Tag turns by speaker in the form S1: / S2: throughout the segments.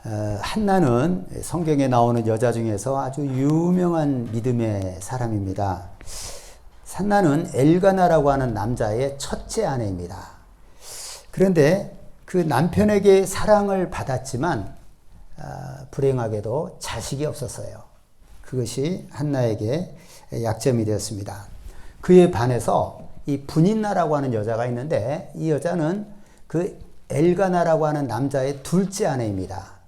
S1: 한나는 성경에 나오는 여자 중에서 아주 유명한 믿음의 사람입니다. 한나는 엘가나라고 하는 남자의 첫째 아내입니다. 그런데 그 남편에게 사랑을 받았지만 불행하게도 자식이 없었어요. 그것이 한나에게 약점이 되었습니다. 그에 반해서 이 분인나라고 하는 여자가 있는데 이 여자는 그 엘가나라고 하는 남자의 둘째 아내입니다.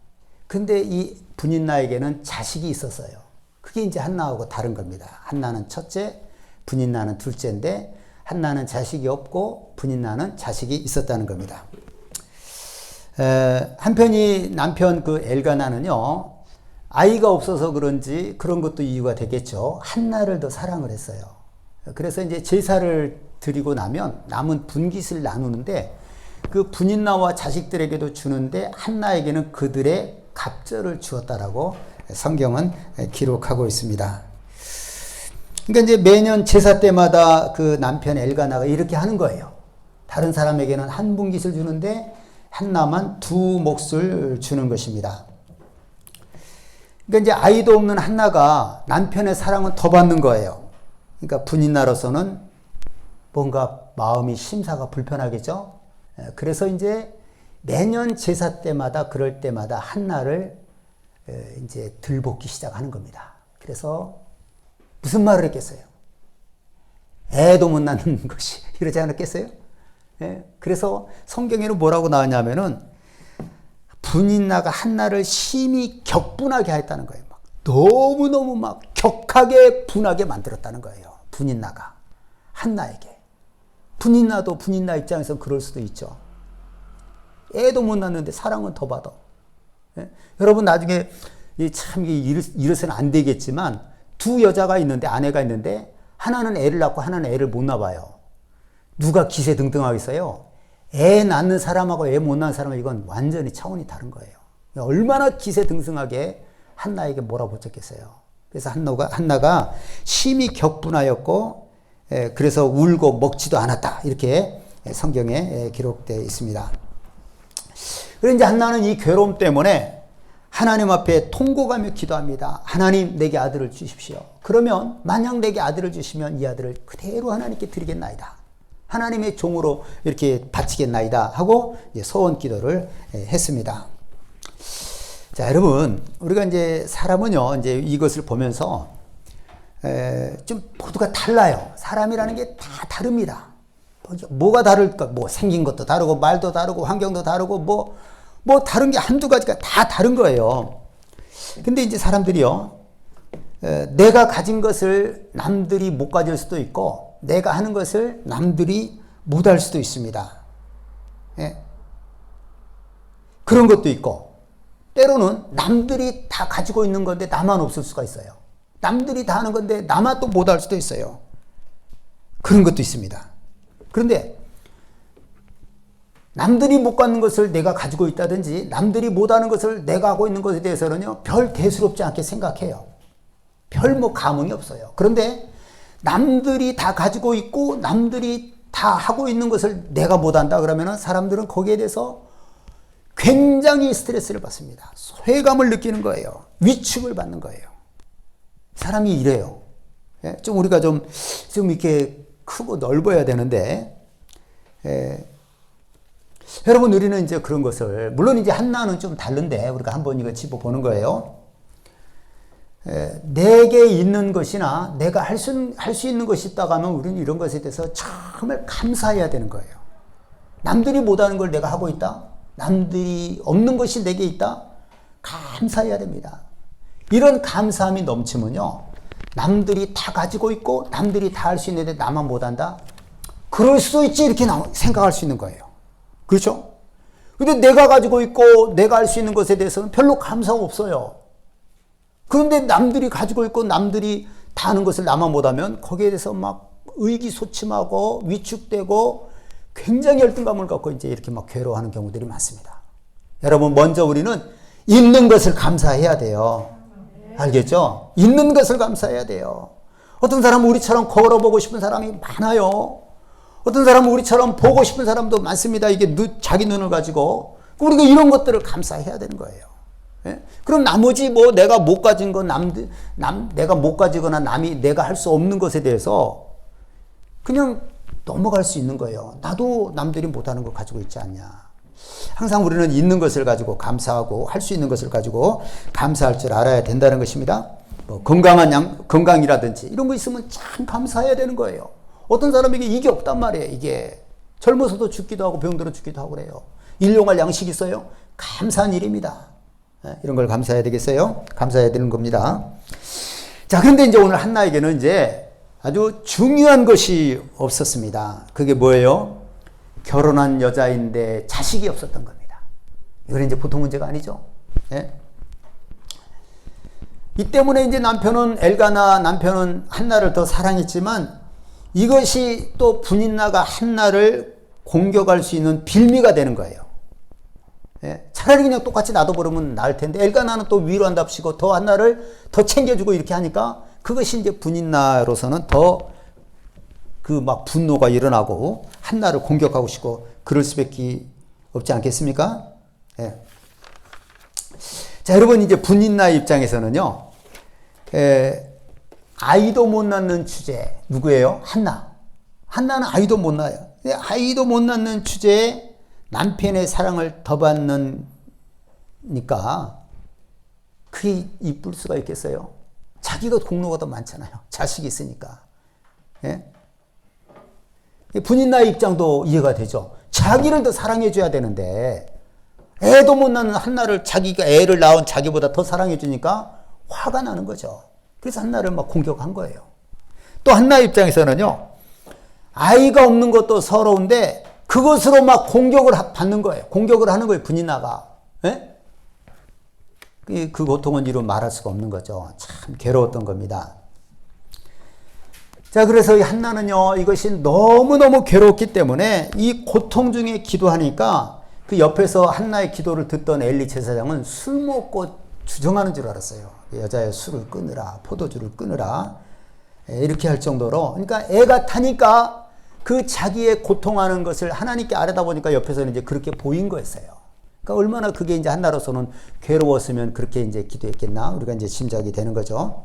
S1: 근데 이 분인나에게는 자식이 있었어요. 그게 이제 한나하고 다른 겁니다. 한나는 첫째, 분인나는 둘째인데 한나는 자식이 없고 분인나는 자식이 있었다는 겁니다. 한편이 남편 그 엘가나는요, 아이가 없어서 그런지 그런 것도 이유가 되겠죠. 한나를 더 사랑을 했어요. 그래서 이제 제사를 드리고 나면 남은 분깃을 나누는데 그 분인나와 자식들에게도 주는데 한나에게는 그들의 갑절을 주었다라고 성경은 기록하고 있습니다. 그러니까 이제 매년 제사 때마다 그 남편 엘가나가 이렇게 하는 거예요. 다른 사람에게는 한 분깃을 주는데 한나만 두 몫을 주는 것입니다. 그러니까 이제 아이도 없는 한나가 남편의 사랑은 더 받는 거예요. 그러니까 분인나로서는 뭔가 마음이 심사가 불편하겠죠. 그래서 이제 매년 제사 때마다 그럴 때마다 한나를 이제 들볶기 시작하는 겁니다. 그래서 무슨 말을 했겠어요? 애도 못 낳는 것이 이러지 않았겠어요? 그래서 성경에는 뭐라고 나왔냐면은 분인나가 한나를 심히 격분하게 했다는 거예요. 막 너무너무 막 격하게 분하게 만들었다는 거예요. 분인나가 한나에게. 분인나도 분인나 입장에서 그럴 수도 있죠. 애도 못 낳는데 사랑은 더 받아. 여러분 나중에 참 이래서는 안 되겠지만 두 여자가 있는데 아내가 있는데 하나는 애를 낳고 하나는 애를 못 낳아요. 누가 기세등등하겠어요? 애 낳는 사람하고 애 못 낳는 사람은 이건 완전히 차원이 다른 거예요. 얼마나 기세등등하게 한나에게 몰아붙였겠어요. 그래서 한나가 심히 격분하였고 그래서 울고 먹지도 않았다. 이렇게 성경에 기록되어 있습니다. 그런데 이제 한나는 이 괴로움 때문에 하나님 앞에 통곡하며 기도합니다. 하나님 내게 아들을 주십시오. 그러면 만약 내게 아들을 주시면 이 아들을 그대로 하나님께 드리겠나이다. 하나님의 종으로 이렇게 바치겠나이다 하고 이제 소원 기도를 했습니다. 자, 여러분 우리가 이제 사람은요 이제 이것을 보면서 좀 모두가 달라요. 사람이라는 게 다 다릅니다. 뭐가 다를까? 뭐 생긴 것도 다르고 말도 다르고 환경도 다르고 뭐 다른 게 한두 가지가 다 다른 거예요. 근데 이제 사람들이요, 내가 가진 것을 남들이 못 가질 수도 있고, 내가 하는 것을 남들이 못 할 수도 있습니다. 그런 것도 있고, 때로는 남들이 다 가지고 있는 건데 나만 없을 수가 있어요. 남들이 다 하는 건데 나만 또 못 할 수도 있어요. 그런 것도 있습니다. 그런데 남들이 못 갖는 것을 내가 가지고 있다든지 남들이 못하는 것을 내가 하고 있는 것에 대해서는요 별 대수롭지 않게 생각해요. 별 감흥이 없어요. 그런데 남들이 다 가지고 있고 남들이 다 하고 있는 것을 내가 못한다 그러면은 사람들은 거기에 대해서 굉장히 스트레스를 받습니다. 소외감을 느끼는 거예요. 위축을 받는 거예요. 사람이 이래요. 좀 우리가 좀 이렇게 크고 넓어야 되는데 여러분 우리는 이제 그런 것을 물론 이제 한나는 좀 다른데 우리가 한번 이거 짚어보는 거예요. 내게 있는 것이나 내가 할 수 있는 것이 있다고 하면 우리는 이런 것에 대해서 정말 감사해야 되는 거예요. 남들이 못하는 걸 내가 하고 있다. 남들이 없는 것이 내게 있다. 감사해야 됩니다. 이런 감사함이 넘치면요. 남들이 다 가지고 있고 남들이 다 할 수 있는데 나만 못한다. 그럴 수도 있지 이렇게 생각할 수 있는 거예요. 그렇죠? 근데 내가 가지고 있고 내가 할 수 있는 것에 대해서는 별로 감사가 없어요. 그런데 남들이 가지고 있고 남들이 다 하는 것을 나만 못하면 거기에 대해서 막 의기소침하고 위축되고 굉장히 열등감을 갖고 이제 이렇게 막 괴로워하는 경우들이 많습니다. 여러분 먼저 우리는 있는 것을 감사해야 돼요. 알겠죠? 있는 것을 감사해야 돼요. 어떤 사람은 우리처럼 걸어보고 싶은 사람이 많아요. 어떤 사람은 우리처럼 보고 싶은 사람도 많습니다. 이게 자기 눈을 가지고 우리가 이런 것들을 감사해야 되는 거예요. 예? 그럼 나머지 뭐 내가 못 가진 건 내가 못 가지거나 남이 내가 할 수 없는 것에 대해서 그냥 넘어갈 수 있는 거예요. 나도 남들이 못하는 거 가지고 있지 않냐. 항상 우리는 있는 것을 가지고 감사하고 할 수 있는 것을 가지고 감사할 줄 알아야 된다는 것입니다. 뭐 건강이라든지 이런 거 있으면 참 감사해야 되는 거예요. 어떤 사람에게 이게 없단 말이에요. 이게 젊어서도 죽기도 하고 병들어 죽기도 하고 그래요. 일용할 양식이 있어요. 감사한 일입니다. 이런 걸 감사해야 되겠어요? 감사해야 되는 겁니다. 자, 그런데 이제 오늘 한나에게는 이제 아주 중요한 것이 없었습니다. 그게 뭐예요? 결혼한 여자인데 자식이 없었던 겁니다. 이건 이제 보통 문제가 아니죠. 예? 이 때문에 이제 남편은 한나를 더 사랑했지만 이것이 또 분인나가 한나를 공격할 수 있는 빌미가 되는 거예요. 예? 차라리 그냥 똑같이 놔둬버리면 나을 텐데 엘가나는 또 위로한답시고 더 한나를 더 챙겨주고 이렇게 하니까 그것이 이제 분인나로서는 더 그 막 분노가 일어나고 한나를 공격하고 싶고 그럴 수밖에 없지 않겠습니까? 예. 자, 여러분 이제 분인나의 입장에서는요, 아이도 못 낳는 주제 누구예요? 한나. 한나는 아이도 못 낳아요. 아이도 못 낳는 주제에 남편의 사랑을 더 받는니까 그게 이쁠 수가 있겠어요? 자기가 공로가 더 많잖아요. 자식이 있으니까. 예? 분인나의 입장도 이해가 되죠. 자기를 더 사랑해줘야 되는데 애도 못 낳는 한나를 자기가 애를 낳은 자기보다 더 사랑해주니까 화가 나는 거죠. 그래서 한나를 막 공격한 거예요. 또 한나의 입장에서는요, 아이가 없는 것도 서러운데 그것으로 막 공격을 받는 거예요. 공격을 하는 거예요, 분인나가. 예? 그 고통은 이루 말할 수가 없는 거죠. 참 괴로웠던 겁니다. 자, 그래서 이 한나는요, 이것이 너무너무 괴롭기 때문에 이 고통 중에 기도하니까 그 옆에서 한나의 기도를 듣던 엘리 제사장은 술 먹고 주정하는 줄 알았어요. 여자의 술을 끊으라, 포도주를 끊으라, 이렇게 할 정도로. 그러니까 애가 타니까 그 자기의 고통하는 것을 하나님께 아뢰다 보니까 옆에서는 이제 그렇게 보인 거였어요. 그러니까 얼마나 그게 이제 한나로서는 괴로웠으면 그렇게 이제 기도했겠나? 우리가 이제 짐작이 되는 거죠.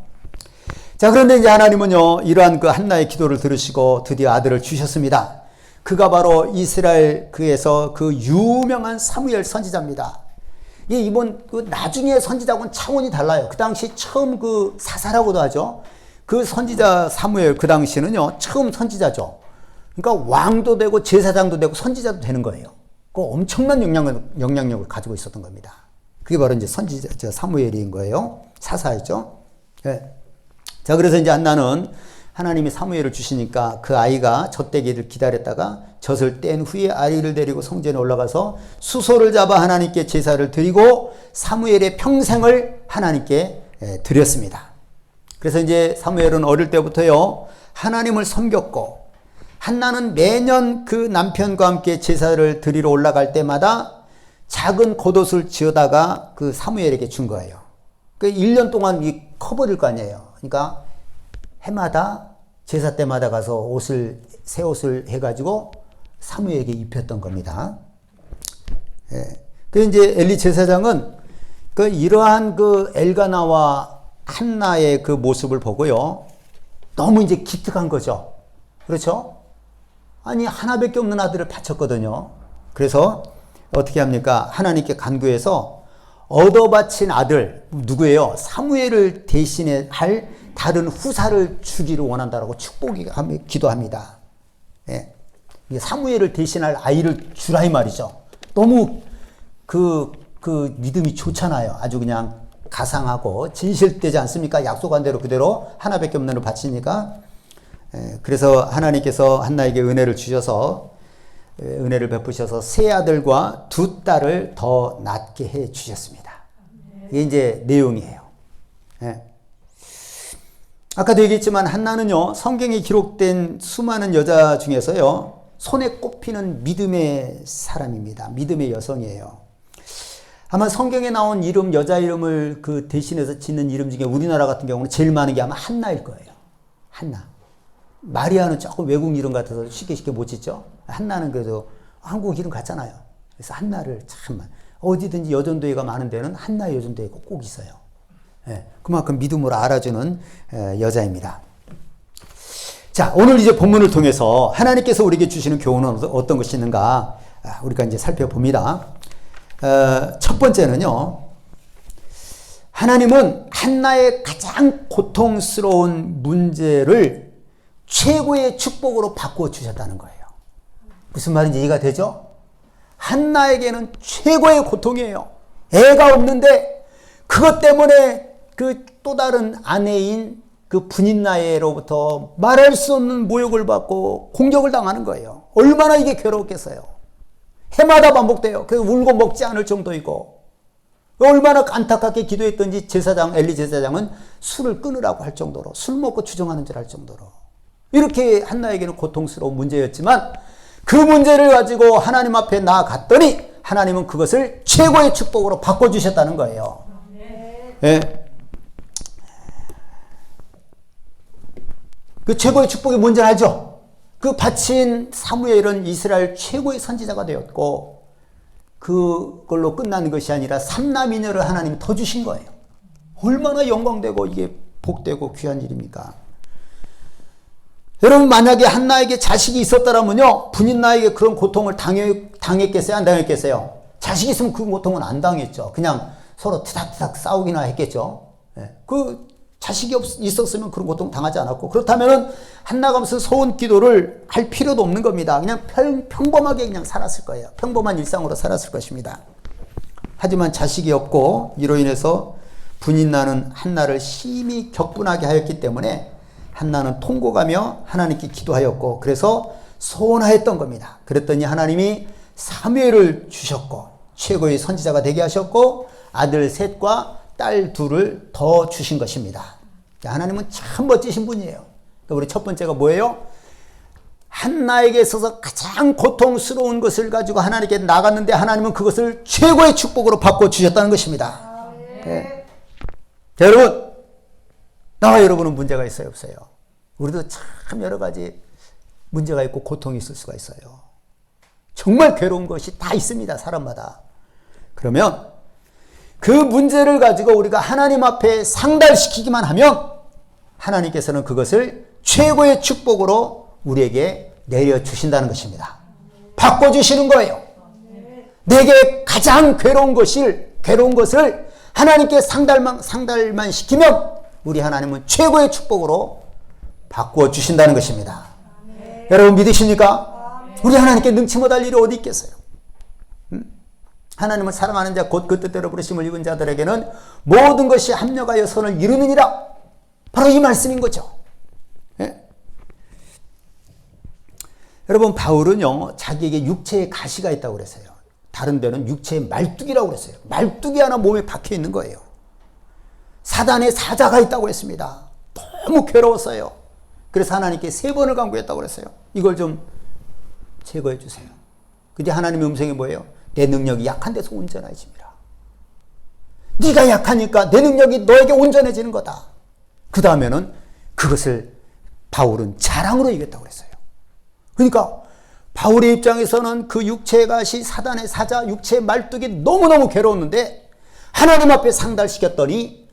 S1: 자, 그런데 이제 하나님은요, 이러한 그 한나의 기도를 들으시고 드디어 아들을 주셨습니다. 그가 바로 이스라엘 그에서 그 유명한 사무엘 선지자입니다. 이번 그 나중에 선지자하고는 차원이 달라요. 그 당시 처음 그 사사라고도 하죠. 그 선지자 사무엘 그 당시는요, 처음 선지자죠. 그러니까 왕도 되고 제사장도 되고 선지자도 되는 거예요. 그 엄청난 영향력을 가지고 있었던 겁니다. 그게 바로 이제 선지자 사무엘인 거예요. 사사였죠. 네. 자, 그래서 이제 한나는 하나님이 사무엘을 주시니까 그 아이가 젖되기를 기다렸다가 젖을 뗀 후에 아이를 데리고 성전에 올라가서 수소를 잡아 하나님께 제사를 드리고 사무엘의 평생을 하나님께 드렸습니다. 그래서 이제 사무엘은 어릴 때부터요, 하나님을 섬겼고, 한나는 매년 그 남편과 함께 제사를 드리러 올라갈 때마다 작은 겉옷을 지어다가 그 사무엘에게 준 거예요. 그 1년 동안 커버릴 거 아니에요. 그러니까 해마다 제사 때마다 가서 새 옷을 해가지고 사무엘에게 입혔던 겁니다. 예. 그 이제 엘리 제사장은 그 이러한 그 엘가나와 한나의 그 모습을 보고요, 너무 이제 기특한 거죠. 그렇죠? 아니, 하나밖에 없는 아들을 바쳤거든요. 그래서 어떻게 합니까? 하나님께 간구해서 얻어바친 아들, 누구예요? 사무엘을 대신해 할 다른 후사를 주기를 원한다라고 기도합니다. 예. 사무엘을 대신할 아이를 주라 이 말이죠. 너무 그 믿음이 좋잖아요. 아주 그냥 가상하고 진실되지 않습니까? 약속한 대로 그대로 하나밖에 없는 을 바치니까. 예. 그래서 하나님께서 한나에게 은혜를 주셔서, 은혜를 베푸셔서 세 아들과 두 딸을 더 낳게 해 주셨습니다. 이게 이제 내용이에요. 예. 아까도 얘기했지만 한나는요, 성경에 기록된 수많은 여자 중에서요, 손에 꼽히는 믿음의 사람입니다. 믿음의 여성이에요. 아마 성경에 나온 이름, 여자 이름을 그 대신해서 짓는 이름 중에 우리나라 같은 경우는 제일 많은 게 아마 한나일 거예요. 한나. 마리아는 조금 외국 이름 같아서 쉽게 못 짓죠. 한나는 그래도 한국 이름 같잖아요. 그래서 한나를 참 어디든지 여전도회가 많은 데는 한나의 여전도회가 꼭 있어요. 예, 그만큼 믿음으로 알아주는 여자입니다. 자, 오늘 이제 본문을 통해서 하나님께서 우리에게 주시는 교훈은 어떤 것이 있는가 우리가 이제 살펴봅니다. 첫 번째는요, 하나님은 한나의 가장 고통스러운 문제를 최고의 축복으로 바꾸어 주셨다는 거예요. 무슨 말인지 이해가 되죠? 한나에게는 최고의 고통이에요. 애가 없는데 그것 때문에 그 또 다른 아내인 그 분인나에로부터 말할 수 없는 모욕을 받고 공격을 당하는 거예요. 얼마나 이게 괴로웠겠어요. 해마다 반복돼요. 그래서 울고 먹지 않을 정도이고, 얼마나 안타깝게 기도했던지 엘리 제사장은 술을 끊으라고 할 정도로, 술 먹고 주정하는 줄 알 정도로, 이렇게 한나에게는 고통스러운 문제였지만 그 문제를 가지고 하나님 앞에 나아갔더니 하나님은 그것을 최고의 축복으로 바꿔주셨다는 거예요. 예. 그 최고의 축복이 뭔지 알죠? 그 바친 사무엘은 이스라엘 최고의 선지자가 되었고, 그걸로 끝나는 것이 아니라 삼남이녀를 하나님이 더 주신 거예요. 얼마나 영광되고 이게 복되고 귀한 일입니까? 여러분, 만약에 한나에게 자식이 있었더라면요, 분인나에게 그런 고통을 당했겠어요? 안 당했겠어요? 자식이 있으면 그 고통은 안 당했죠. 그냥 서로 트닥트닥 싸우기나 했겠죠. 예. 그 자식이 있었으면 그런 고통 당하지 않았고, 그렇다면 한나가 무슨 소원 기도를 할 필요도 없는 겁니다. 그냥 평범하게 그냥 살았을 거예요. 평범한 일상으로 살았을 것입니다. 하지만 자식이 없고 이로 인해서 분인나는 한나를 심히 격분하게 하였기 때문에 한나는 통곡하며 하나님께 기도하였고, 그래서 소원하였던 겁니다. 그랬더니 하나님이 사무엘을 주셨고, 최고의 선지자가 되게 하셨고, 아들 셋과 딸 둘을 더 주신 것입니다. 하나님은 참 멋지신 분이에요. 우리 첫 번째가 뭐예요? 한나에게 있어서 가장 고통스러운 것을 가지고 하나님께 나갔는데 하나님은 그것을 최고의 축복으로 바꿔주셨다는 것입니다. 네. 자, 여러분, 나와 여러분은 문제가 있어요, 없어요? 우리도 참 여러 가지 문제가 있고 고통이 있을 수가 있어요. 정말 괴로운 것이 다 있습니다, 사람마다. 그러면 그 문제를 가지고 우리가 하나님 앞에 상달시키기만 하면 하나님께서는 그것을 최고의 축복으로 우리에게 내려주신다는 것입니다. 바꿔주시는 거예요. 내게 가장 괴로운 것을 하나님께 상달만 시키면 우리 하나님은 최고의 축복으로 바꿔주신다는 것입니다. 여러분 믿으십니까? 우리 하나님께 능치 못할 일이 어디 있겠어요? 하나님을 사랑하는 자 곧 그 뜻대로 부르심을 입은 자들에게는 모든 것이 합력하여 선을 이루느니라. 바로 이 말씀인 거죠. 예? 여러분, 바울은요, 자기에게 육체에 가시가 있다고 그랬어요. 다른 데는 육체에 말뚝이라고 그랬어요. 말뚝이 하나 몸에 박혀 있는 거예요. 사단의 사자가 있다고 했습니다. 너무 괴로웠어요. 그래서 하나님께 3번을 간구했다고 그랬어요. 이걸 좀 제거해 주세요. 근데 하나님의 음성이 뭐예요? 내 능력이 약한 데서 온전해집니다. 네가 약하니까 내 능력이 너에게 온전해지는 거다. 그 다음에는 그것을 바울은 자랑으로 이겼다고 그랬어요. 그러니까 바울의 입장에서는 그 육체의 가시, 사단의 사자, 육체의 말뚝이 너무너무 괴로웠는데 하나님 앞에 상달시켰더니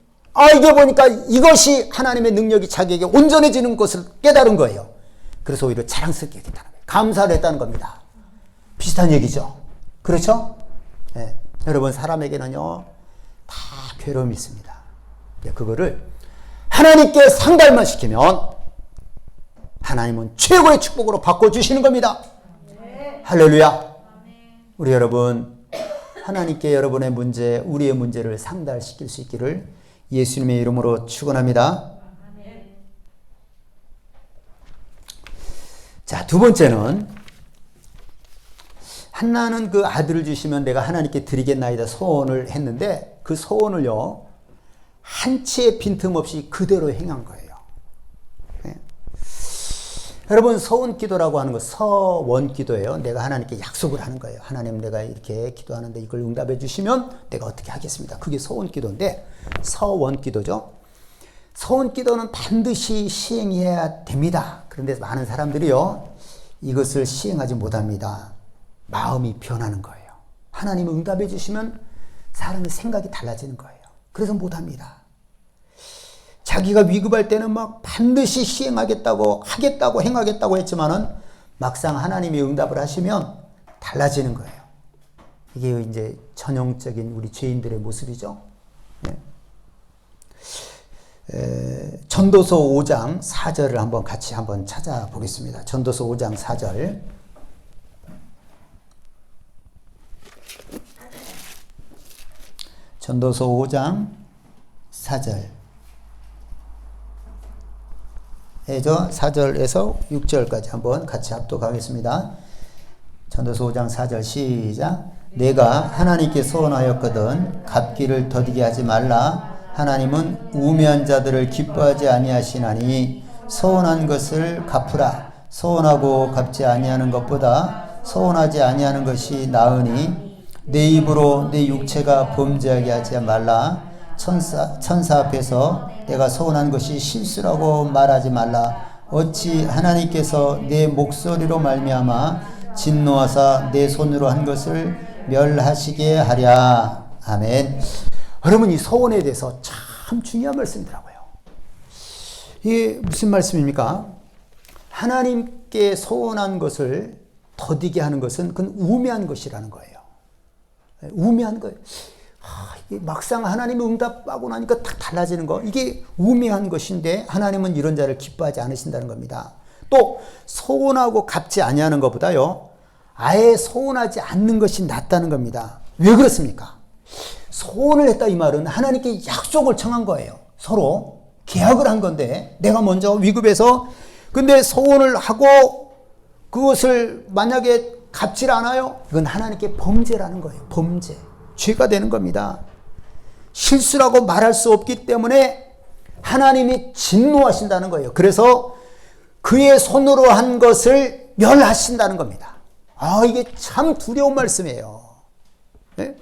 S1: 이게 보니까 이것이 하나님의 능력이 자기에게 온전해지는 것을 깨달은 거예요. 그래서 오히려 자랑스럽게 여겼다는 거예요. 감사를 했다는 겁니다. 비슷한 얘기죠. 그렇죠? 네. 여러분, 사람에게는요, 다 괴로움이 있습니다. 그거를 하나님께 상달만 시키면 하나님은 최고의 축복으로 바꿔주시는 겁니다. 네. 할렐루야. 우리 여러분, 하나님께 여러분의 문제, 우리의 문제를 상달시킬 수 있기를 예수님의 이름으로 축원합니다. 자, 두 번째는 한나는 그 아들을 주시면 내가 하나님께 드리겠나이다 소원을 했는데 그 소원을요, 한치의 빈틈없이 그대로 행한 거예요. 네. 여러분, 서원기도라고 하는 거 서원기도예요. 내가 하나님께 약속을 하는 거예요. 하나님, 내가 이렇게 기도하는데 이걸 응답해 주시면 내가 어떻게 하겠습니다. 그게 서원기도인데, 서원기도죠. 서원기도는 반드시 시행해야 됩니다. 그런데 많은 사람들이요, 이것을 시행하지 못합니다. 마음이 변하는 거예요. 하나님은 응답해 주시면 사람의 생각이 달라지는 거예요. 그래서 못합니다. 자기가 위급할 때는 막 반드시 시행하겠다고 하겠다고 행하겠다고 했지만은 막상 하나님이 응답을 하시면 달라지는 거예요. 이게 이제 전형적인 우리 죄인들의 모습이죠. 네. 전도서 5장 4절을 한번 같이 한번 찾아보겠습니다. 전도서 5장 4절. 전도서 5장 4절. 4절에서 6절까지 한번 같이 합독하겠습니다. 전도서 5장 4절 시작. 내가 하나님께 소원하였거든 갚기를 더디게 하지 말라. 하나님은 우매한 자들을 기뻐하지 아니하시나니 소원한 것을 갚으라. 소원하고 갚지 아니하는 것보다 소원하지 아니하는 것이 나으니 내 입으로 내 육체가 범죄하게 하지 말라. 천사 앞에서 내가 소원한 것이 실수라고 말하지 말라. 어찌 하나님께서 내 목소리로 말미암아 진노하사 내 손으로 한 것을 멸하시게 하랴. 아멘. 여러분, 이 소원에 대해서 참 중요한 말씀이더라고요. 이게 무슨 말씀입니까? 하나님께 소원한 것을 더디게 하는 것은 그건 우매한 것이라는 거예요. 우매한 거예요. 이게 막상 하나님이 응답하고 나니까 딱 달라지는 거, 이게 우매한 것인데 하나님은 이런 자를 기뻐하지 않으신다는 겁니다. 또 소원하고 갚지 아니하는 것보다요, 아예 소원하지 않는 것이 낫다는 겁니다. 왜 그렇습니까? 소원을 했다 이 말은 하나님께 약속을 청한 거예요. 서로 계약을 한 건데, 내가 먼저 위급해서, 근데 소원을 하고 그것을 만약에 갚질 않아요? 이건 하나님께 범죄라는 거예요. 범죄. 죄가 되는 겁니다. 실수라고 말할 수 없기 때문에 하나님이 진노하신다는 거예요. 그래서 그의 손으로 한 것을 멸하신다는 겁니다. 이게 참 두려운 말씀이에요. 네?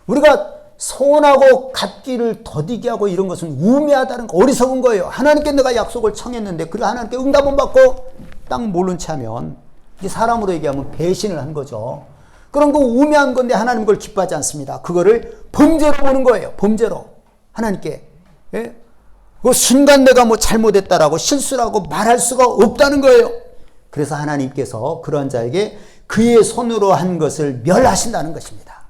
S1: 우리가 소원하고 갚기를 더디게 하고 이런 것은 우매하다는 거, 어리석은 거예요. 하나님께 내가 약속을 청했는데 그걸 하나님께 응답은 받고 딱 모른 채 하면, 이게 사람으로 얘기하면 배신을 한 거죠. 그런 거 우매한 건데 하나님 그걸 기뻐하지 않습니다. 그거를 범죄로 보는 거예요. 범죄로. 하나님께. 예? 그 순간 내가 뭐 잘못했다라고 실수라고 말할 수가 없다는 거예요. 그래서 하나님께서 그런 자에게 그의 손으로 한 것을 멸하신다는 것입니다.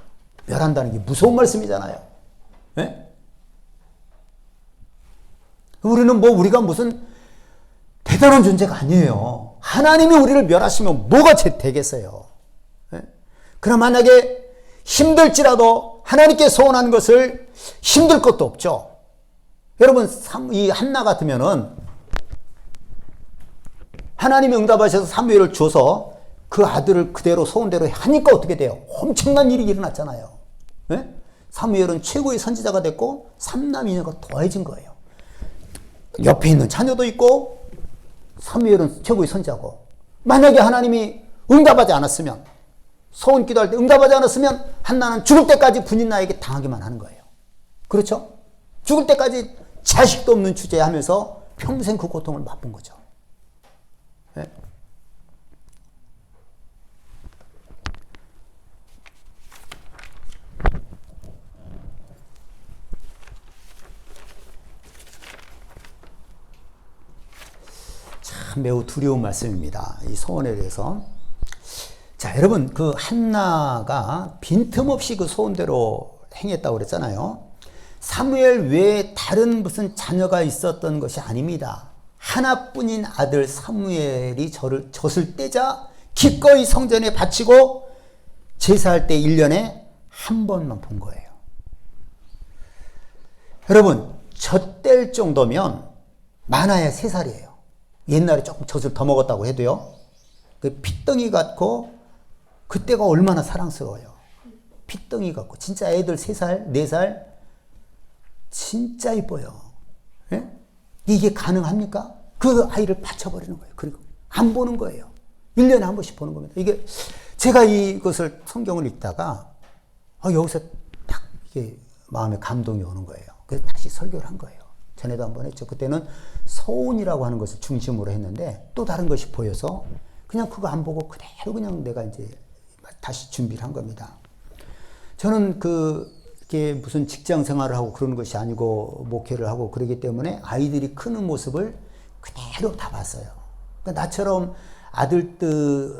S1: 멸한다는 게 무서운 말씀이잖아요. 예? 우리는 우리가 무슨 대단한 존재가 아니에요. 하나님이 우리를 멸하시면 뭐가 되겠어요. 그럼 만약에 힘들지라도 하나님께 소원한 것을, 힘들 것도 없죠. 여러분, 이 한나 같으면은 하나님이 응답하셔서 사무엘을 줘서 그 아들을 그대로 소원대로 하니까 어떻게 돼요? 엄청난 일이 일어났잖아요. 네? 사무엘은 최고의 선지자가 됐고 삼남이녀가 더해진 거예요. 옆에 있는 자녀도 있고 사무엘은 최고의 선지자고, 만약에 하나님이 응답하지 않았으면, 소원 기도할 때 응답하지 않았으면 한나는 죽을 때까지 분인나에게 당하기만 하는 거예요. 그렇죠? 죽을 때까지 자식도 없는 주제하면서 평생 그 고통을 맛본 거죠. 네? 참 매우 두려운 말씀입니다. 이 소원에 대해서. 자, 여러분, 그 한나가 빈틈없이 그 소원대로 행했다고 그랬잖아요. 사무엘 외에 다른 무슨 자녀가 있었던 것이 아닙니다. 하나뿐인 아들 사무엘이 젖을 떼자 기꺼이 성전에 바치고 제사할 때 1년에 한 번만 본 거예요. 여러분, 젖뗄 정도면 많아야 3살이에요. 옛날에 조금 젖을 더 먹었다고 해도요. 그 핏덩이 같고, 그때가 얼마나 사랑스러워요. 핏덩이 같고, 진짜 애들 3살, 4살, 진짜 이뻐요. 예? 이게 가능합니까? 그 아이를 바쳐버리는 거예요. 그리고 안 보는 거예요. 1년에 한 번씩 보는 겁니다. 이게, 제가 이것을 성경을 읽다가, 여기서 딱 이게 마음에 감동이 오는 거예요. 그래서 다시 설교를 한 거예요. 전에도 한번 했죠. 그때는 소원이라고 하는 것을 중심으로 했는데, 또 다른 것이 보여서, 그냥 그거 안 보고 그대로 그냥 내가 이제 다시 준비를 한 겁니다. 저는 이렇게 무슨 직장 생활을 하고 그러는 것이 아니고 목회를 하고 그러기 때문에 아이들이 크는 모습을 그대로 다 봤어요. 그러니까 나처럼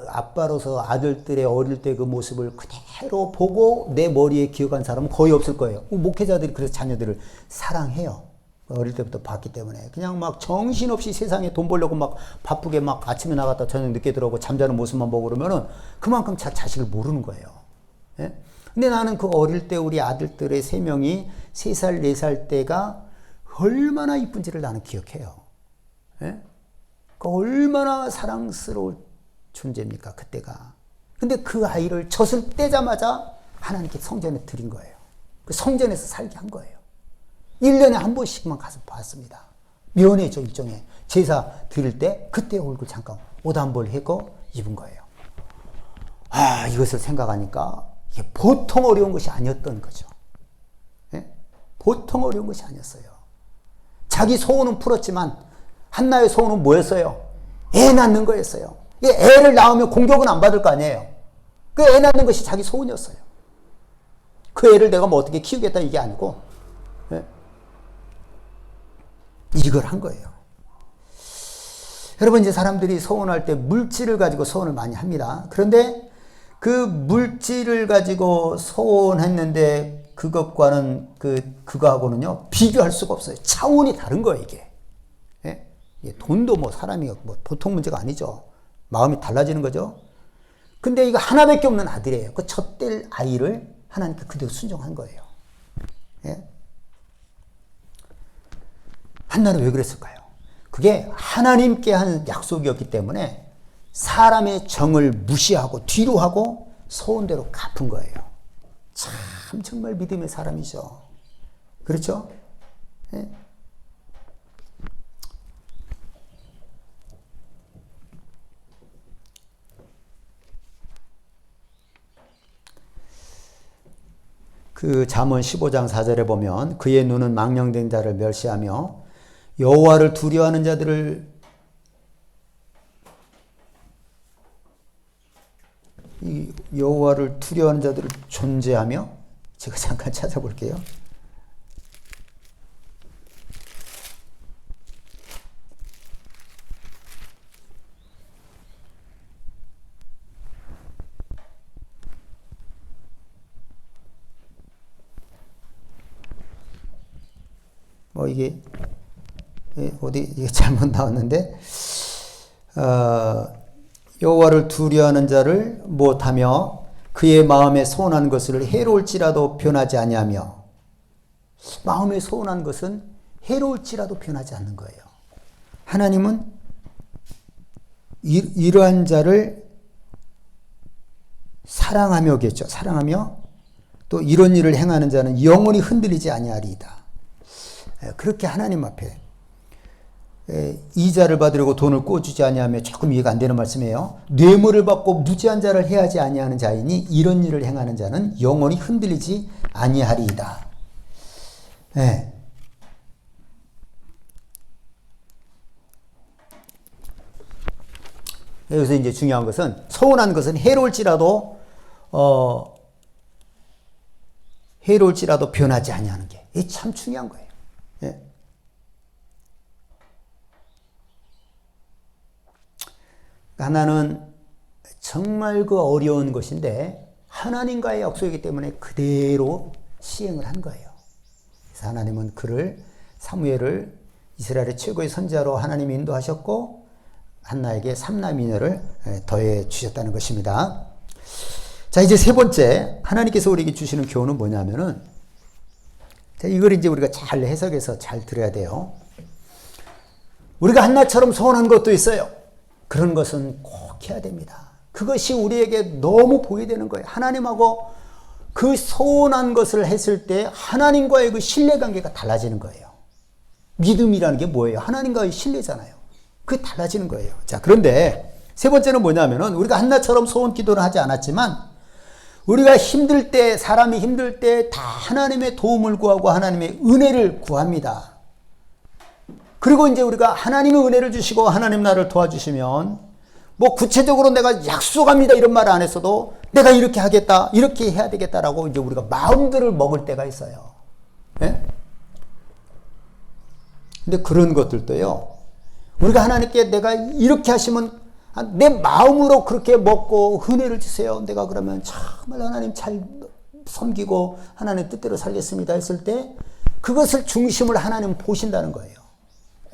S1: 아빠로서 아들들의 어릴 때 그 모습을 그대로 보고 내 머리에 기억한 사람은 거의 없을 거예요. 목회자들이 그래서 자녀들을 사랑해요. 어릴 때부터 봤기 때문에. 그냥 막 정신없이 세상에 돈 벌려고 막 바쁘게 막 아침에 나갔다 저녁 늦게 들어오고 잠자는 모습만 보고 그러면은 그만큼 자식을 모르는 거예요. 예? 근데 나는 그 어릴 때 우리 아들들의 3명이 3살, 4살 때가 얼마나 이쁜지를 나는 기억해요. 예? 얼마나 사랑스러울 존재입니까, 그때가. 근데 그 아이를 젖을 떼자마자 하나님께 성전에 드린 거예요. 그 성전에서 살게 한 거예요. 1년에 한 번씩만 가서 봤습니다. 면회죠, 일종의. 제사 드릴 때 그때 얼굴 잠깐 옷 한 벌 해고 입은 거예요. 이것을 생각하니까 이게 보통 어려운 것이 아니었던 거죠. 예? 보통 어려운 것이 아니었어요. 자기 소원은 풀었지만 한나의 소원은 뭐였어요? 애 낳는 거였어요. 애를 낳으면 공격은 안 받을 거 아니에요. 그 애 낳는 것이 자기 소원이었어요. 그 애를 내가 뭐 어떻게 키우겠다 이게 아니고, 예? 이걸 한 거예요. 여러분, 이제 사람들이 소원할 때 물질을 가지고 소원을 많이 합니다. 그런데 그 물질을 가지고 소원했는데 그것과는 그거하고는요 비교할 수가 없어요. 차원이 다른 거예요, 이게. 예? 돈도 뭐 사람이 뭐 보통 문제가 아니죠. 마음이 달라지는 거죠. 근데 이거 하나밖에 없는 아들이에요. 그 젖될 아이를 하나님께 그대로 순종한 거예요. 예? 한나는 왜 그랬을까요? 그게 하나님께 한 약속이었기 때문에 사람의 정을 무시하고 뒤로 하고 소원대로 갚은 거예요. 참 정말 믿음의 사람이죠. 그렇죠? 예? 그 잠언 15장 4절에 보면 그의 눈은 망령된 자를 멸시하며 여호와를 두려워하는 자들을 여호와를 두려워하는 자들을 존재하며, 제가 잠깐 찾아볼게요. 이게 이게 잘못 나왔는데, 여호와를 두려워하는 자를 못하며 그의 마음에 소원한 것을 해로울지라도 변하지 아니하며. 마음에 소원한 것은 해로울지라도 변하지 않는 거예요. 하나님은 이러한 자를 사랑하며겠죠. 사랑하며 또 이런 일을 행하는 자는 영원히 흔들리지 아니하리이다. 그렇게 하나님 앞에 이자를 받으려고 돈을 꿔주지 아니하며, 조금 이해가 안 되는 말씀이에요. 뇌물을 받고 무지한 자를 해하지 아니하는 자이니 이런 일을 행하는 자는 영원히 흔들리지 아니하리이다. 네. 여기서 이제 중요한 것은 소원한 것은 해로울지라도 변하지 아니하는 게 참 중요한 거예요. 예. 하나는 정말 그 어려운 것인데 하나님과의 약속이기 때문에 그대로 시행을 한 거예요. 그래서 하나님은 사무엘을 이스라엘의 최고의 선지자로 하나님이 인도하셨고 한나에게 삼남이녀를 더해 주셨다는 것입니다. 자, 이제 세 번째, 하나님께서 우리에게 주시는 교훈은 뭐냐면은, 이걸 이제 우리가 잘 해석해서 잘 들어야 돼요. 우리가 한나처럼 소원한 것도 있어요. 그런 것은 꼭 해야 됩니다. 그것이 우리에게 너무 보여되는 거예요. 하나님하고 그 소원한 것을 했을 때 하나님과의 그 신뢰관계가 달라지는 거예요. 믿음이라는 게 뭐예요? 하나님과의 신뢰잖아요. 그게 달라지는 거예요. 자, 그런데 세 번째는 뭐냐면은, 우리가 한나처럼 소원 기도를 하지 않았지만 우리가 힘들 때, 사람이 힘들 때 다 하나님의 도움을 구하고 하나님의 은혜를 구합니다. 그리고 이제 우리가 하나님의 은혜를 주시고 하나님 나를 도와주시면 뭐 구체적으로 내가 약속합니다 이런 말 안 했어도 내가 이렇게 하겠다, 이렇게 해야 되겠다라고 이제 우리가 마음들을 먹을 때가 있어요. 예? 근데 그런 것들도요, 우리가 하나님께 내가 이렇게 하시면 내 마음으로 그렇게 먹고 은혜를 주세요. 내가 그러면 정말 하나님 잘 섬기고 하나님 뜻대로 살겠습니다 했을 때 그것을 중심을 하나님 보신다는 거예요.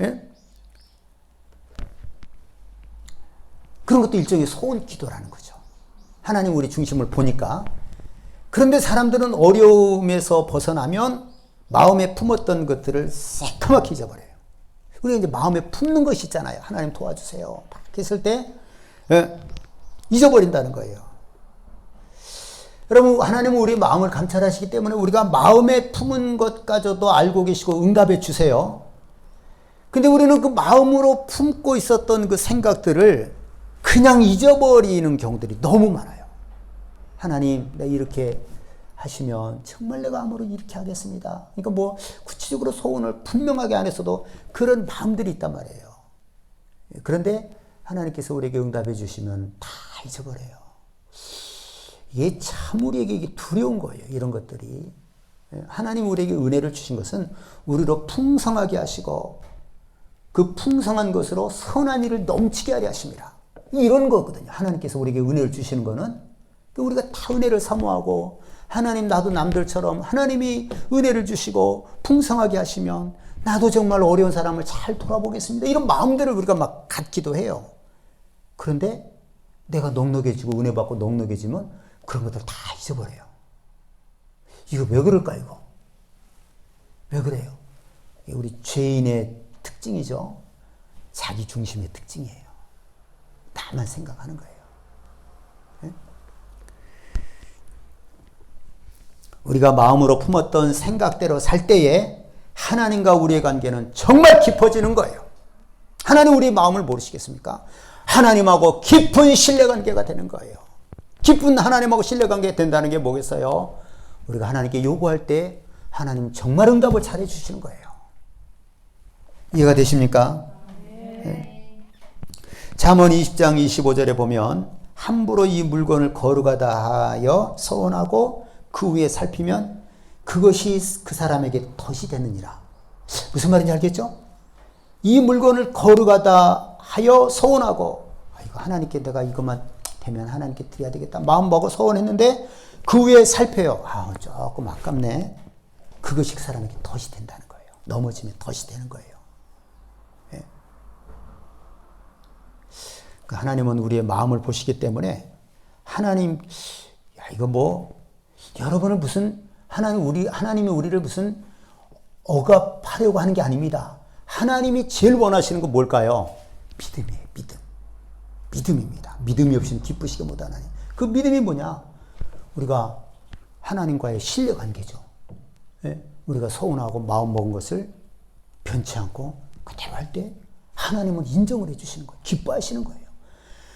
S1: 예? 그런 것도 일종의 소원 기도라는 거죠. 하나님 우리 중심을 보니까. 그런데 사람들은 어려움에서 벗어나면 마음에 품었던 것들을 새까맣게 잊어버려요. 우리가 이제 마음에 품는 것이 있잖아요. 하나님 도와주세요. 막 했을 때 잊어버린다는 거예요. 여러분, 하나님은 우리 마음을 감찰하시기 때문에 우리가 마음에 품은 것까지도 알고 계시고 응답해 주세요. 근데 우리는 그 마음으로 품고 있었던 그 생각들을 그냥 잊어버리는 경우들이 너무 많아요. 하나님, 내가 이렇게 하시면 정말 내가 아무로 이렇게 하겠습니다. 그러니까 뭐 구체적으로 소원을 분명하게 안 했어도 그런 마음들이 있단 말이에요. 그런데 하나님께서 우리에게 응답해 주시면 다 잊어버려요. 이게 참 우리에게 이게 두려운 거예요. 이런 것들이. 하나님 우리에게 은혜를 주신 것은 우리로 풍성하게 하시고 그 풍성한 것으로 선한 일을 넘치게 하려 하십니다. 이런 거거든요. 하나님께서 우리에게 은혜를 주시는 거는 우리가 다 은혜를 사모하고 하나님 나도 남들처럼 하나님이 은혜를 주시고 풍성하게 하시면 나도 정말 어려운 사람을 잘 돌아보겠습니다. 이런 마음들을 우리가 막 갖기도 해요. 그런데 내가 넉넉해지고 은혜 받고 넉넉해지면 그런 것들 다 잊어버려요. 이거 왜 그럴까 이거? 왜 그래요? 우리 죄인의 특징이죠. 자기 중심의 특징이에요. 나만 생각하는 거예요. 네? 우리가 마음으로 품었던 생각대로 살 때에 하나님과 우리의 관계는 정말 깊어지는 거예요. 하나님 우리의 마음을 모르시겠습니까? 하나님하고 깊은 신뢰관계가 되는 거예요. 깊은 하나님하고 신뢰관계가 된다는 게 뭐겠어요? 우리가 하나님께 요구할 때 하나님 정말 응답을 잘해 주시는 거예요. 이해가 되십니까? 네. 잠언 20장 25절에 보면 함부로 이 물건을 거르가다 하여 서원하고 그 후에 살피면 그것이 그 사람에게 덫이 되느니라. 무슨 말인지 알겠죠? 이 물건을 거르가다 하여 서원하고 이거 하나님께 내가 이것만 되면 하나님께 드려야 되겠다 마음 먹어 서원했는데 그 후에 살펴요. 조금 아깝네. 그것이 그 사람에게 덫이 된다는 거예요. 넘어지면 덫이 되는 거예요. 네. 하나님은 우리의 마음을 보시기 때문에 하나님 이거 뭐 여러분을 무슨 하나님이 우리를 무슨 억압하려고 하는 게 아닙니다. 하나님이 제일 원하시는 건 뭘까요? 믿음이에요. 믿음입니다. 믿음이 없이는 기쁘시게 못하나니. 그 믿음이 뭐냐? 우리가 하나님과의 신뢰관계죠. 예? 우리가 서운하고 마음 먹은 것을 변치 않고 그대로 할 때 하나님은 인정을 해주시는 거예요. 기뻐하시는 거예요.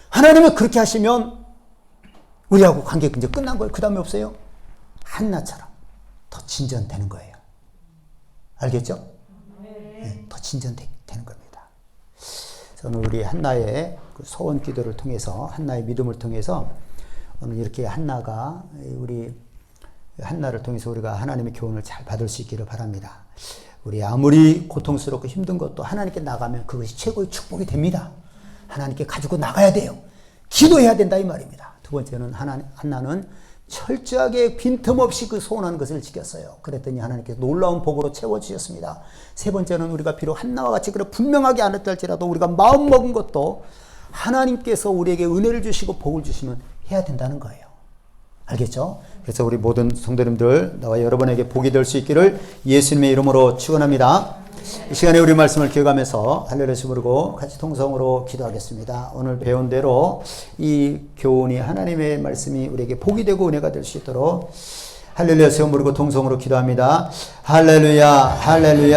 S1: 하나님은 그렇게 하시면 우리하고 관계가 이제 끝난 거예요. 그 다음에 없어요. 한나처럼 더 진전되는 거예요. 알겠죠? 네, 더 진전되는 겁니다. 오늘 우리 한나의 그 소원 기도를 통해서 한나의 믿음을 통해서 오늘 이렇게 한나가 우리 한나를 통해서 우리가 하나님의 교훈을 잘 받을 수 있기를 바랍니다. 우리 아무리 고통스럽고 힘든 것도 하나님께 나가면 그것이 최고의 축복이 됩니다. 하나님께 가지고 나가야 돼요. 기도해야 된다 이 말입니다. 두 번째는 한나는 철저하게 빈틈없이 그 소원한 것을 지켰어요. 그랬더니 하나님께서 놀라운 복으로 채워주셨습니다. 세 번째는 우리가 비록 한나와 같이 그래 분명하게 안 했다 할지라도 우리가 마음먹은 것도 하나님께서 우리에게 은혜를 주시고 복을 주시면 해야 된다는 거예요. 알겠죠? 그래서 우리 모든 성도님들 나와 여러분에게 복이 될 수 있기를 예수님의 이름으로 축원합니다. 이 시간에 우리 말씀을 기억하면서 할렐루야 부르고 같이 통성으로 기도하겠습니다. 오늘 배운 대로 이 교훈이 하나님의 말씀이 우리에게 복이 되고 은혜가 될 수 있도록 할렐루야 세움 부르고 통성으로 기도합니다. 할렐루야 할렐루야.